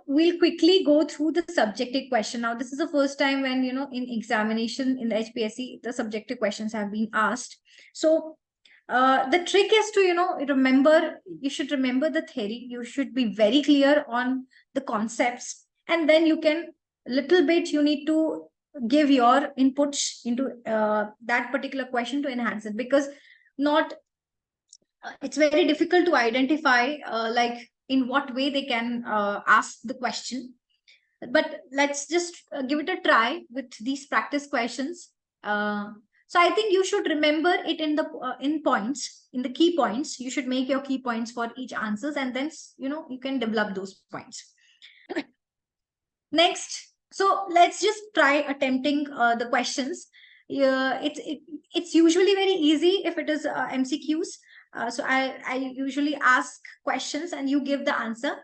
we'll quickly go through the subjective question. Now, this is the first time when, in examination in the HPSC, the subjective questions have been asked. So the trick is to, you should remember the theory. You should be very clear on the concepts. And then you can, little bit, you need to give your inputs into that particular question to enhance it, because not, it's very difficult to identify like in what way they can ask the question. But let's just give it a try with these practice questions. So I think you should remember it in the in points, in the key points. You should make your key points for each answers, and then you can develop those points. Next, so let's just try attempting the questions. It's usually very easy if it is MCQs. So I usually ask questions and you give the answer.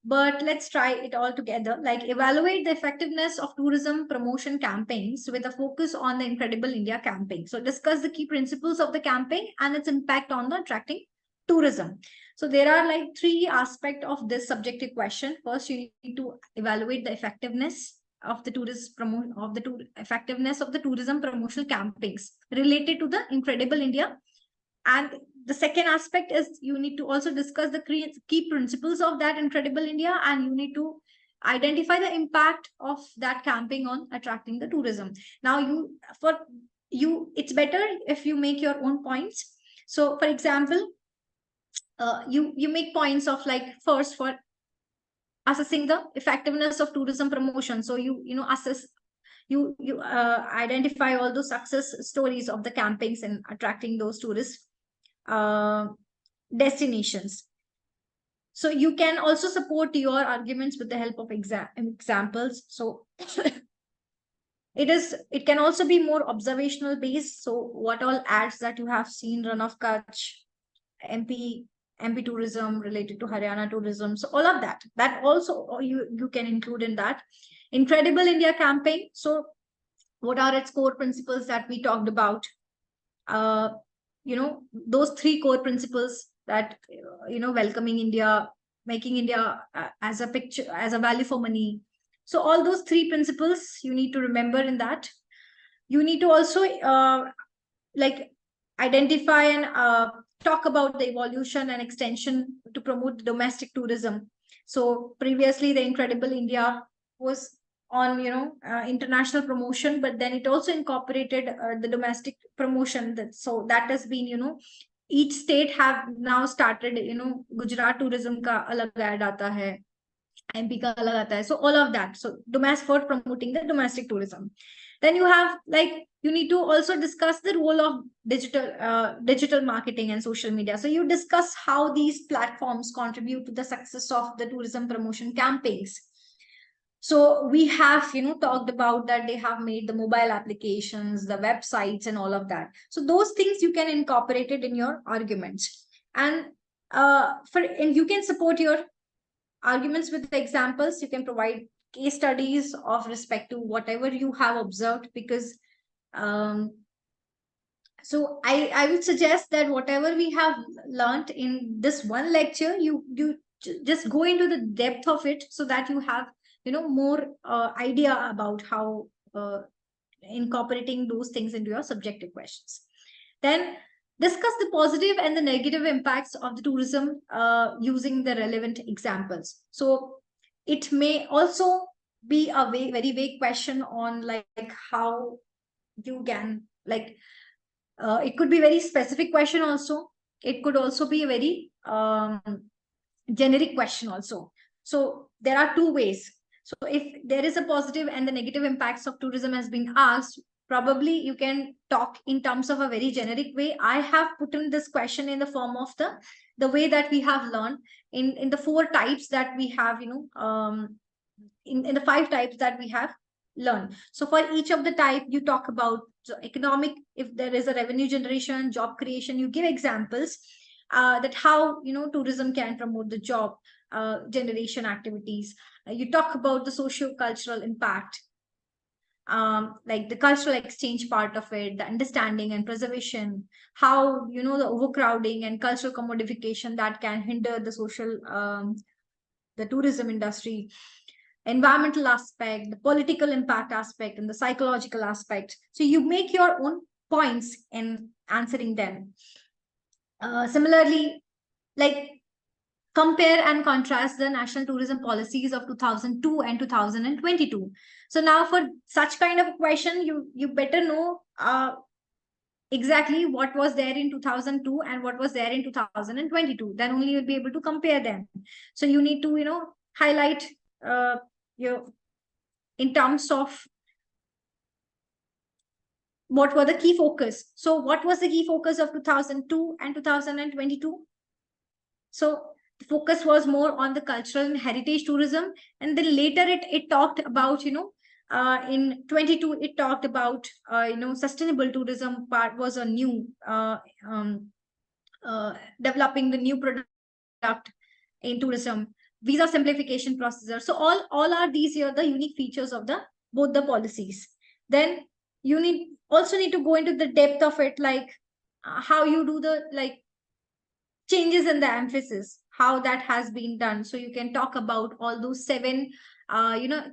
But let's try it all together. Like, evaluate the effectiveness of tourism promotion campaigns with a focus on the Incredible India campaign. So discuss the key principles of the campaign and its impact on the attracting tourism. So there are like three aspects of this subjective question. First, you need to evaluate the effectiveness of the effectiveness of the tourism promotional campaigns related to the Incredible India. And the second aspect is you need to also discuss the key principles of that Incredible India, and you need to identify the impact of that campaign on attracting the tourism. Now, it's better if you make your own points. So, for example, you make points of, like, first, for assessing the effectiveness of tourism promotion. So you assess, you identify all those success stories of the campaigns and attracting those tourist destinations. So you can also support your arguments with the help of examples. So it can also be more observational based. So what all ads that you have seen, Run of Kutch, MP tourism related to Haryana tourism. So all of that also you can include in that. Incredible India campaign. So what are its core principles that we talked about? Those three core principles that, welcoming India, making India as a picture, as a value for money. So all those three principles you need to remember in that. You need to also like identify and talk about the evolution and extension to promote domestic tourism. So previously the Incredible India was on international promotion, but then it also incorporated the domestic promotion. So that has been, each state have now started, Gujarat tourism ka alag ad aata hai, MP ka alag aata hai. So all of that. So domestic, for promoting the domestic tourism. Then you have, like, you need to also discuss the role of digital marketing and social media. So you discuss how these platforms contribute to the success of the tourism promotion campaigns. So we have, talked about that they have made the mobile applications, the websites, and all of that. So those things you can incorporate it in your arguments. And you can support your arguments with the examples. You can provide case studies of respect to whatever you have observed, because so I would suggest that whatever we have learned in this one lecture, you just go into the depth of it, so that you have more idea about how incorporating those things into your subjective questions. Then discuss the positive and the negative impacts of the tourism using the relevant examples. So it may also be a very vague question on, like how you can, like, it could be very specific question also. It could also be a very generic question also. So there are two ways. So if there is a positive and the negative impacts of tourism has been asked, probably you can talk in terms of a very generic way. I have put in this question in the form of the way that we have learned in the 4 types that we have, in the 5 types that we have learned. So for each of the type, you talk about economic, if there is a revenue generation, job creation, you give examples that how tourism can promote the job generation activities. You talk about the socio-cultural impact, like the cultural exchange part of it, the understanding and preservation, how the overcrowding and cultural commodification that can hinder the social the tourism industry. environmental aspect, the political impact aspect, and the psychological aspect. So you make your own points in answering them. Similarly, like, compare and contrast the national tourism policies of 2002 and 2022. So now for such kind of a question, you better know exactly what was there in 2002 and what was there in 2022. Then only you'll be able to compare them. So you need to, highlight your in terms of what were the key focus. So what was the key focus of 2002 and 2022? So the focus was more on the cultural and heritage tourism, and then later it talked about, in 22 it talked about sustainable tourism. Part was a new developing the new product in tourism, visa simplification procedure. So all are these here the unique features of the both the policies. Then you need to go into the depth of it, like how you do the changes in the emphasis, how that has been done. So you can talk about all those seven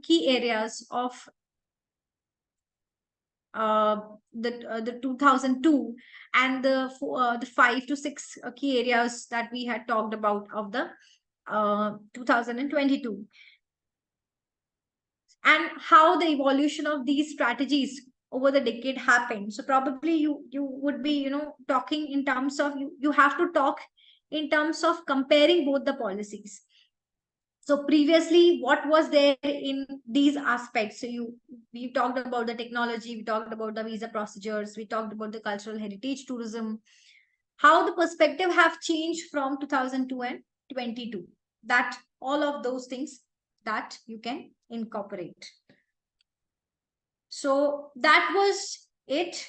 key areas of the 2002, and the 5 to 6 key areas that we had talked about of the 2022, and how the evolution of these strategies over the decade happened. So probably you would be talking in terms of, you have to talk in terms of comparing both the policies. So previously, what was there in these aspects? So we talked about the technology, we talked about the visa procedures, we talked about the cultural heritage tourism, how the perspective have changed from 2002 and 22. That all of those things that you can incorporate. So that was it